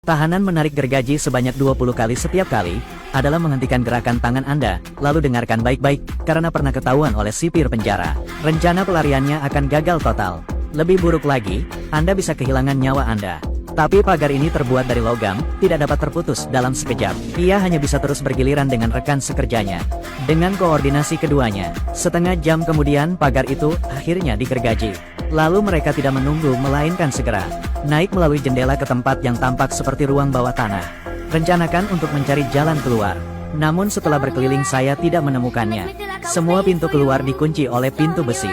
Tahanan menarik gergaji sebanyak 20 kali setiap kali, adalah menghentikan gerakan tangan Anda, lalu dengarkan baik-baik, karena pernah ketahuan oleh sipir penjara. Rencana pelariannya akan gagal total. Lebih buruk lagi, Anda bisa kehilangan nyawa Anda. Tapi pagar ini terbuat dari logam, tidak dapat terputus dalam sekejap. Ia hanya bisa terus bergiliran dengan rekan sekerjanya. Dengan koordinasi keduanya, setengah jam kemudian pagar itu akhirnya digergaji. Lalu mereka tidak menunggu melainkan segera naik melalui jendela ke tempat yang tampak seperti ruang bawah tanah. Rencanakan untuk mencari jalan keluar. Namun setelah berkeliling saya tidak menemukannya. Semua pintu keluar dikunci oleh pintu besi.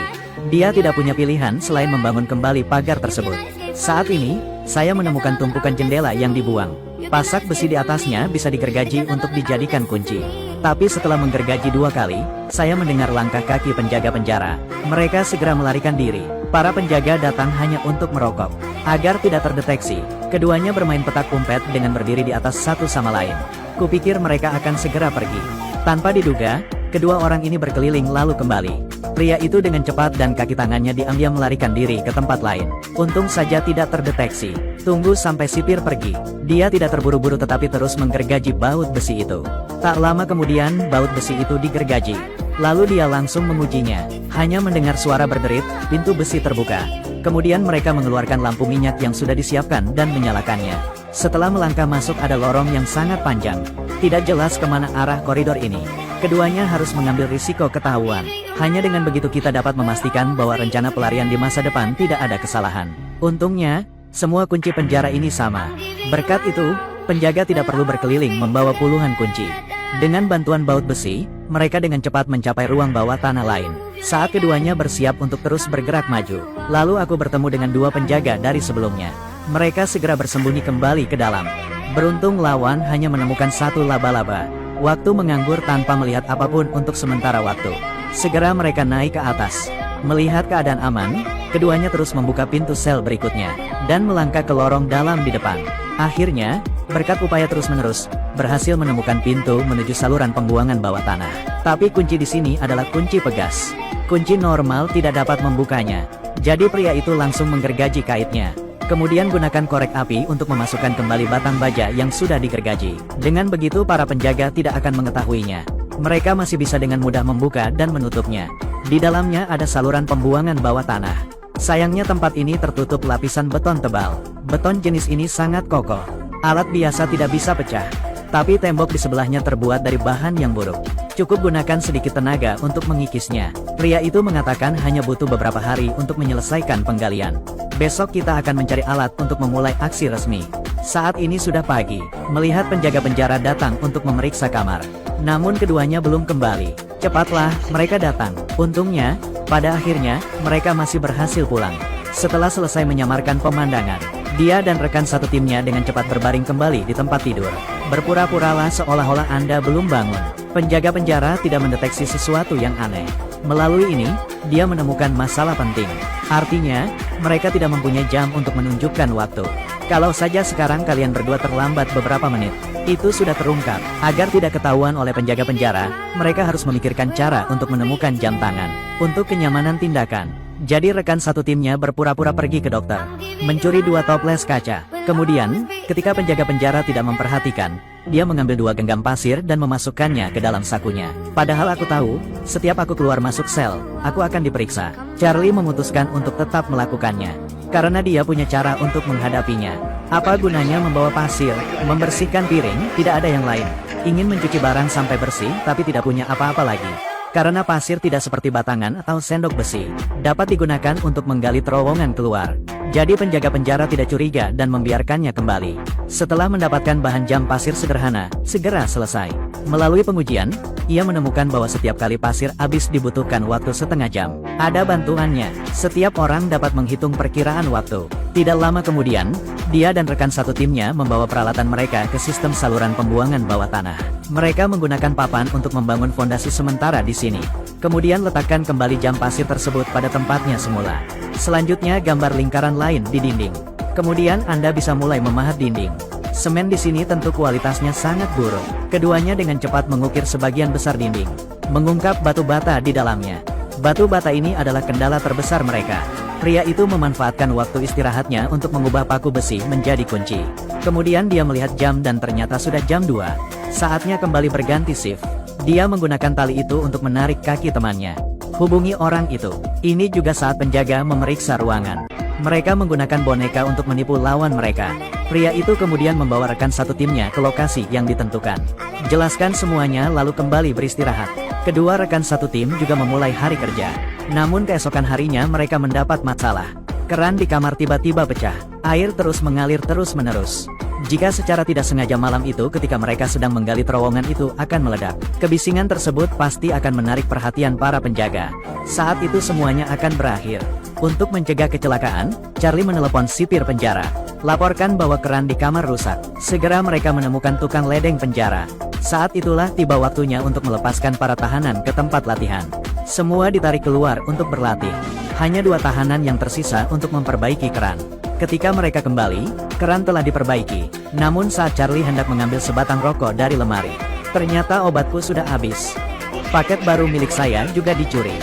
Dia tidak punya pilihan selain membangun kembali pagar tersebut. Saat ini, saya menemukan tumpukan jendela yang dibuang. Pasak besi di atasnya bisa digergaji untuk dijadikan kunci. Tapi setelah menggergaji 2 kali, saya mendengar langkah kaki penjaga penjara. Mereka segera melarikan diri. Para penjaga datang hanya untuk merokok. Agar tidak terdeteksi, keduanya bermain petak umpet dengan berdiri di atas satu sama lain. Kupikir mereka akan segera pergi. Tanpa diduga, kedua orang ini berkeliling lalu kembali. Pria itu dengan cepat dan kaki tangannya diam-diam melarikan diri ke tempat lain. Untung saja tidak terdeteksi. Tunggu sampai sipir pergi. Dia tidak terburu-buru tetapi terus menggergaji baut besi itu. Tak lama kemudian baut besi itu digergaji. Lalu dia langsung mengujinya. Hanya mendengar suara berderit, pintu besi terbuka. Kemudian mereka mengeluarkan lampu minyak yang sudah disiapkan dan menyalakannya. Setelah melangkah masuk ada lorong yang sangat panjang. Tidak jelas kemana arah koridor ini. Keduanya harus mengambil risiko ketahuan. Hanya dengan begitu kita dapat memastikan bahwa rencana pelarian di masa depan tidak ada kesalahan. Untungnya, semua kunci penjara ini sama. Berkat itu, penjaga tidak perlu berkeliling membawa puluhan kunci. Dengan bantuan baut besi, mereka dengan cepat mencapai ruang bawah tanah lain. Saat keduanya bersiap untuk terus bergerak maju, lalu aku bertemu dengan 2 penjaga dari sebelumnya. Mereka segera bersembunyi kembali ke dalam. Beruntung lawan hanya menemukan 1 laba-laba. Waktu menganggur tanpa melihat apapun untuk sementara waktu. Segera mereka naik ke atas. Melihat keadaan aman, keduanya terus membuka pintu sel berikutnya, dan melangkah ke lorong dalam di depan. Akhirnya, berkat upaya terus-menerus, berhasil menemukan pintu menuju saluran pembuangan bawah tanah. Tapi kunci di sini adalah kunci pegas. Kunci normal tidak dapat membukanya. Jadi pria itu langsung menggergaji kaitnya. Kemudian gunakan korek api untuk memasukkan kembali batang baja yang sudah digergaji. Dengan begitu para penjaga tidak akan mengetahuinya. Mereka masih bisa dengan mudah membuka dan menutupnya. Di dalamnya ada saluran pembuangan bawah tanah. Sayangnya tempat ini tertutup lapisan beton tebal. Beton jenis ini sangat kokoh. Alat biasa tidak bisa pecah. Tapi tembok di sebelahnya terbuat dari bahan yang buruk. Cukup gunakan sedikit tenaga untuk mengikisnya. Pria itu mengatakan hanya butuh beberapa hari untuk menyelesaikan penggalian. Besok kita akan mencari alat untuk memulai aksi resmi. Saat ini sudah pagi. Melihat penjaga penjara datang untuk memeriksa kamar. Namun keduanya belum kembali. Cepatlah, mereka datang. Untungnya, pada akhirnya, mereka masih berhasil pulang. Setelah selesai menyamarkan pemandangan, dia dan rekan satu timnya dengan cepat berbaring kembali di tempat tidur. Berpura-puralah seolah-olah Anda belum bangun. Penjaga penjara tidak mendeteksi sesuatu yang aneh. Melalui ini, dia menemukan masalah penting. Artinya, mereka tidak mempunyai jam untuk menunjukkan waktu. Kalau saja sekarang kalian berdua terlambat beberapa menit, itu sudah terungkap. Agar tidak ketahuan oleh penjaga penjara, mereka harus memikirkan cara untuk menemukan jam tangan. Untuk kenyamanan tindakan. Jadi rekan satu timnya berpura-pura pergi ke dokter, mencuri 2 toples kaca. Kemudian, ketika penjaga penjara tidak memperhatikan, dia mengambil 2 genggam pasir dan memasukkannya ke dalam sakunya. Padahal aku tahu, setiap aku keluar masuk sel, aku akan diperiksa. Charlie memutuskan untuk tetap melakukannya, karena dia punya cara untuk menghadapinya. Apa gunanya membawa pasir, membersihkan piring, tidak ada yang lain. Ingin mencuci barang sampai bersih, tapi tidak punya apa-apa lagi. Karena pasir tidak seperti batangan atau sendok besi, dapat digunakan untuk menggali terowongan keluar. Jadi penjaga penjara tidak curiga dan membiarkannya kembali. Setelah mendapatkan bahan jam pasir sederhana, segera selesai. Melalui pengujian, ia menemukan bahwa setiap kali pasir habis dibutuhkan waktu setengah jam. Ada bantuannya, setiap orang dapat menghitung perkiraan waktu. Tidak lama kemudian, dia dan rekan satu timnya membawa peralatan mereka ke sistem saluran pembuangan bawah tanah. Mereka menggunakan papan untuk membangun fondasi sementara di sini. Kemudian letakkan kembali jam pasir tersebut pada tempatnya semula. Selanjutnya gambar lingkaran lain di dinding. Kemudian Anda bisa mulai memahat dinding. Semen di sini tentu kualitasnya sangat buruk. Keduanya dengan cepat mengukir sebagian besar dinding, mengungkap batu bata di dalamnya. Batu bata ini adalah kendala terbesar mereka. Pria itu memanfaatkan waktu istirahatnya untuk mengubah paku besi menjadi kunci. Kemudian dia melihat jam dan ternyata sudah jam 2. Saatnya kembali berganti shift. Dia menggunakan tali itu untuk menarik kaki temannya. Hubungi orang itu. Ini juga saat penjaga memeriksa ruangan. Mereka menggunakan boneka untuk menipu lawan mereka. Pria itu kemudian membawa rekan satu timnya ke lokasi yang ditentukan. Jelaskan semuanya lalu kembali beristirahat. Kedua rekan satu tim juga memulai hari kerja. Namun keesokan harinya mereka mendapat masalah. Keran di kamar tiba-tiba pecah. Air terus mengalir terus-menerus. Jika secara tidak sengaja malam itu ketika mereka sedang menggali terowongan itu akan meledak. Kebisingan tersebut pasti akan menarik perhatian para penjaga. Saat itu semuanya akan berakhir. Untuk mencegah kecelakaan, Charlie menelepon sipir penjara. Laporkan bahwa keran di kamar rusak. Segera mereka menemukan tukang ledeng penjara. Saat itulah tiba waktunya untuk melepaskan para tahanan ke tempat latihan. Semua ditarik keluar untuk berlatih. Hanya 2 tahanan yang tersisa untuk memperbaiki keran. Ketika mereka kembali, keran telah diperbaiki. Namun saat Charlie hendak mengambil sebatang rokok dari lemari, ternyata obatku sudah habis. Paket baru milik saya juga dicuri.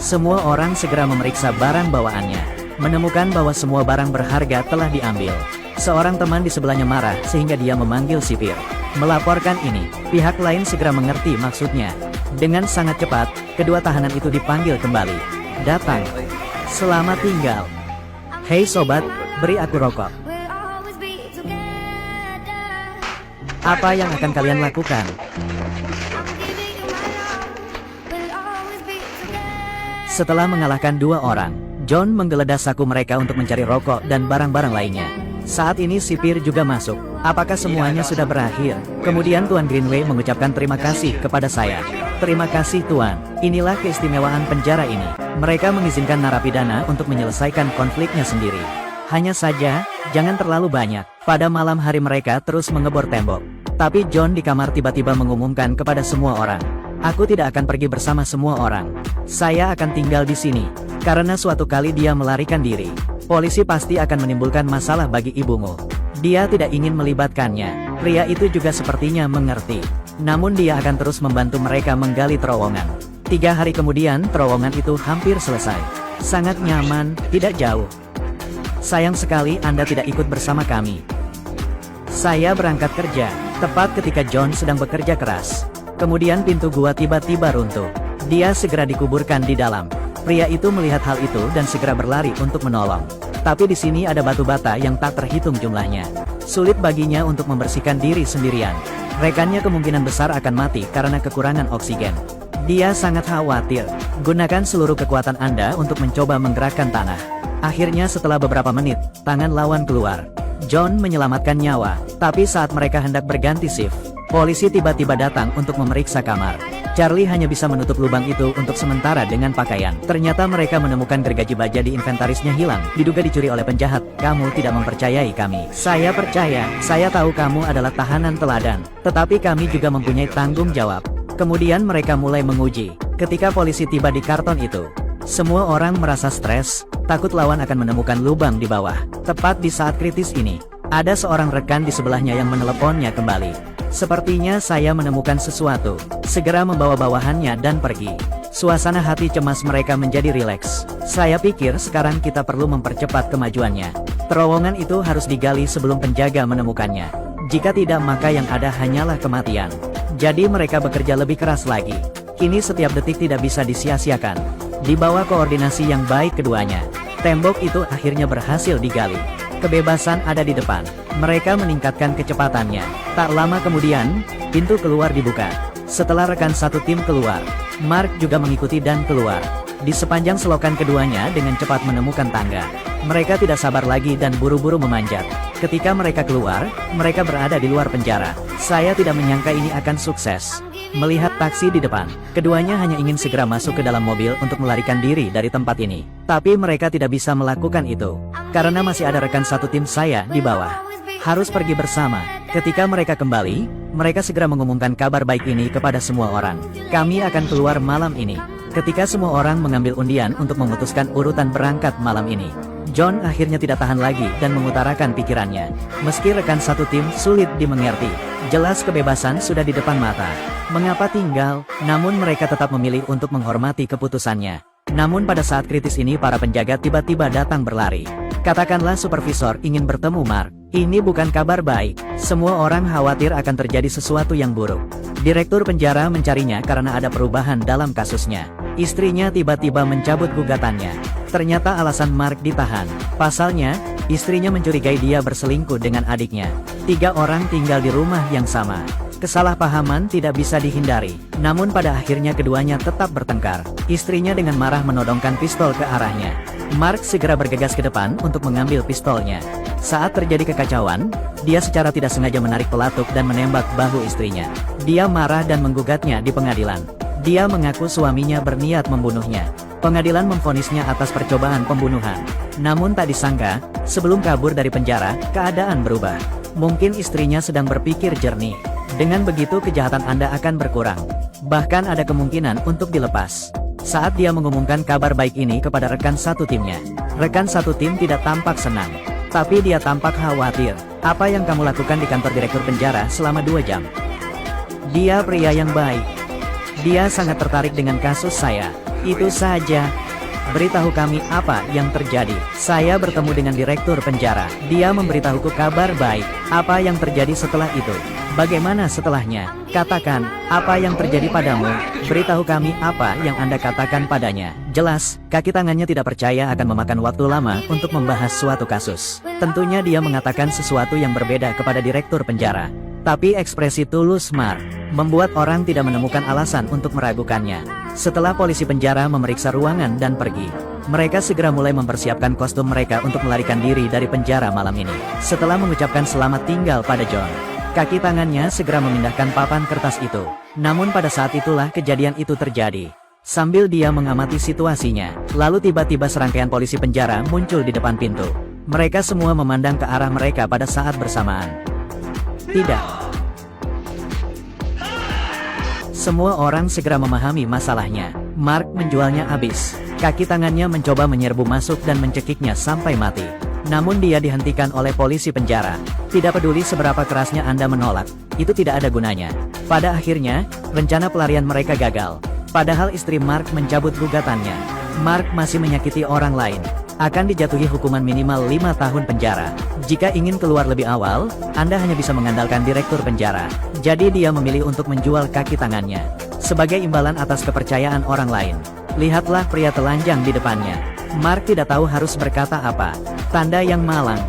Semua orang segera memeriksa barang bawaannya. Menemukan bahwa semua barang berharga telah diambil. Seorang teman di sebelahnya marah sehingga dia memanggil sipir. Melaporkan ini, pihak lain segera mengerti maksudnya. Dengan sangat cepat, kedua tahanan itu dipanggil kembali. Datang. Selamat tinggal. Hei sobat, beri aku rokok. Apa yang akan kalian lakukan? Setelah mengalahkan 2 orang, John menggeledah saku mereka untuk mencari rokok dan barang-barang lainnya. Saat ini sipir juga masuk. Apakah semuanya sudah berakhir? Kemudian Tuan Greenway mengucapkan terima kasih kepada saya. Terima kasih Tuan. Inilah keistimewaan penjara ini. Mereka mengizinkan narapidana untuk menyelesaikan konfliknya sendiri. Hanya saja, jangan terlalu banyak. Pada malam hari mereka terus mengebor tembok. Tapi John di kamar tiba-tiba mengumumkan kepada semua orang. Aku tidak akan pergi bersama semua orang. Saya akan tinggal di sini. Karena suatu kali dia melarikan diri. Polisi pasti akan menimbulkan masalah bagi ibumu. Dia tidak ingin melibatkannya. Pria itu juga sepertinya mengerti. Namun dia akan terus membantu mereka menggali terowongan. 3 hari kemudian terowongan itu hampir selesai. Sangat nyaman, tidak jauh. Sayang sekali Anda tidak ikut bersama kami. Saya berangkat kerja, tepat ketika John sedang bekerja keras. Kemudian pintu gua tiba-tiba runtuh. Dia segera dikuburkan di dalam. Pria itu melihat hal itu dan segera berlari untuk menolong. Tapi di sini ada batu bata yang tak terhitung jumlahnya. Sulit baginya untuk membersihkan diri sendirian. Rekannya kemungkinan besar akan mati karena kekurangan oksigen. Dia sangat khawatir. Gunakan seluruh kekuatan Anda untuk mencoba menggerakkan tanah. Akhirnya setelah beberapa menit, tangan lawan keluar. John menyelamatkan nyawa, tapi saat mereka hendak berganti shift, polisi tiba-tiba datang untuk memeriksa kamar. Charlie hanya bisa menutup lubang itu untuk sementara dengan pakaian. Ternyata mereka menemukan gergaji baja di inventarisnya hilang, diduga dicuri oleh penjahat. Kamu tidak mempercayai kami. Saya percaya, saya tahu kamu adalah tahanan teladan. Tetapi kami juga mempunyai tanggung jawab. Kemudian mereka mulai menguji. Ketika polisi tiba di karton itu, semua orang merasa stres, takut lawan akan menemukan lubang di bawah. Tepat di saat kritis ini, ada seorang rekan di sebelahnya yang meneleponnya kembali. Sepertinya saya menemukan sesuatu. Segera membawa bawahannya dan pergi. Suasana hati cemas mereka menjadi rileks. Saya pikir sekarang kita perlu mempercepat kemajuannya. Terowongan itu harus digali sebelum penjaga menemukannya. Jika tidak maka yang ada hanyalah kematian. Jadi mereka bekerja lebih keras lagi. Kini setiap detik tidak bisa disia-siakan. Di bawah koordinasi yang baik keduanya, tembok itu akhirnya berhasil digali. Kebebasan ada di depan. Mereka meningkatkan kecepatannya. Tak lama kemudian, pintu keluar dibuka. Setelah rekan satu tim keluar, Mark juga mengikuti dan keluar. Di sepanjang selokan keduanya dengan cepat menemukan tangga. Mereka tidak sabar lagi dan buru-buru memanjat. Ketika mereka keluar, mereka berada di luar penjara. Saya tidak menyangka ini akan sukses. Melihat taksi di depan, keduanya hanya ingin segera masuk ke dalam mobil untuk melarikan diri dari tempat ini. Tapi mereka tidak bisa melakukan itu. Karena masih ada rekan satu tim saya di bawah. Harus pergi bersama. Ketika mereka kembali, mereka segera mengumumkan kabar baik ini kepada semua orang. Kami akan keluar malam ini. Ketika semua orang mengambil undian untuk memutuskan urutan berangkat malam ini, John akhirnya tidak tahan lagi dan mengutarakan pikirannya. Meski rekan satu tim sulit dimengerti, jelas kebebasan sudah di depan mata. Mengapa tinggal? Namun mereka tetap memilih untuk menghormati keputusannya. Namun pada saat kritis ini para penjaga tiba-tiba datang berlari. Katakanlah supervisor ingin bertemu Mark. Ini bukan kabar baik. Semua orang khawatir akan terjadi sesuatu yang buruk. Direktur penjara mencarinya karena ada perubahan dalam kasusnya. Istrinya tiba-tiba mencabut gugatannya. Ternyata alasan Mark ditahan. Pasalnya, istrinya mencurigai dia berselingkuh dengan adiknya. 3 orang tinggal di rumah yang sama. Kesalahpahaman tidak bisa dihindari. Namun pada akhirnya keduanya tetap bertengkar. Istrinya dengan marah menodongkan pistol ke arahnya. Mark segera bergegas ke depan untuk mengambil pistolnya. Saat terjadi kekacauan, dia secara tidak sengaja menarik pelatuk dan menembak bahu istrinya. Dia marah dan menggugatnya di pengadilan. Dia mengaku suaminya berniat membunuhnya. Pengadilan memvonisnya atas percobaan pembunuhan. Namun tak disangka, sebelum kabur dari penjara, keadaan berubah. Mungkin istrinya sedang berpikir jernih. Dengan begitu kejahatan Anda akan berkurang. Bahkan ada kemungkinan untuk dilepas. Saat dia mengumumkan kabar baik ini kepada rekan satu timnya, rekan satu tim tidak tampak senang. Tapi dia tampak khawatir. Apa yang kamu lakukan di kantor direktur penjara selama 2 jam? Dia pria yang baik. Dia sangat tertarik dengan kasus saya. Itu saja. Beritahu kami apa yang terjadi. Saya bertemu dengan direktur penjara. Dia memberitahuku kabar baik. Apa yang terjadi setelah itu? Bagaimana setelahnya? Katakan, apa yang terjadi padamu? Beritahu kami apa yang Anda katakan padanya. Jelas, kaki tangannya tidak percaya akan memakan waktu lama untuk membahas suatu kasus. Tentunya dia mengatakan sesuatu yang berbeda kepada direktur penjara. Tapi ekspresi tulus Mark membuat orang tidak menemukan alasan untuk meragukannya. Setelah polisi penjara memeriksa ruangan dan pergi, mereka segera mulai mempersiapkan kostum mereka untuk melarikan diri dari penjara malam ini. Setelah mengucapkan selamat tinggal pada John, kaki tangannya segera memindahkan papan kertas itu. Namun pada saat itulah kejadian itu terjadi. Sambil dia mengamati situasinya, lalu tiba-tiba serangkaian polisi penjara muncul di depan pintu. Mereka semua memandang ke arah mereka pada saat bersamaan. Tidak. Semua orang segera memahami masalahnya. Mark menjualnya habis. Kaki tangannya mencoba menyerbu masuk dan mencekiknya sampai mati. Namun dia dihentikan oleh polisi penjara. Tidak peduli seberapa kerasnya Anda menolak, itu tidak ada gunanya. Pada akhirnya, rencana pelarian mereka gagal. Padahal istri Mark mencabut gugatannya. Mark masih menyakiti orang lain. Akan dijatuhi hukuman minimal 5 tahun penjara. Jika ingin keluar lebih awal, Anda hanya bisa mengandalkan direktur penjara. Jadi dia memilih untuk menjual kaki tangannya. Sebagai imbalan atas kepercayaan orang lain. Lihatlah pria telanjang di depannya. Mark tidak tahu harus berkata apa. Tanda yang malang.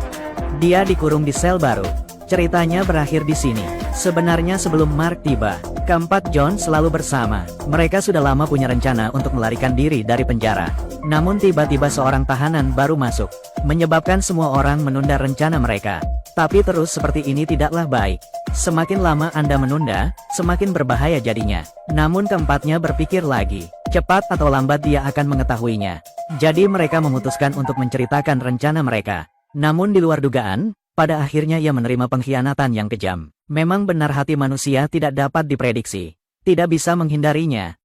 Dia dikurung di sel baru. Ceritanya berakhir di sini. Sebenarnya sebelum Mark tiba, keempat John selalu bersama. Mereka sudah lama punya rencana untuk melarikan diri dari penjara. Namun tiba-tiba seorang tahanan baru masuk, menyebabkan semua orang menunda rencana mereka. Tapi terus seperti ini tidaklah baik. Semakin lama Anda menunda, semakin berbahaya jadinya. Namun keempatnya berpikir lagi. Cepat atau lambat dia akan mengetahuinya. Jadi mereka memutuskan untuk menceritakan rencana mereka. Namun di luar dugaan, pada akhirnya ia menerima pengkhianatan yang kejam. Memang benar hati manusia tidak dapat diprediksi. Tidak bisa menghindarinya.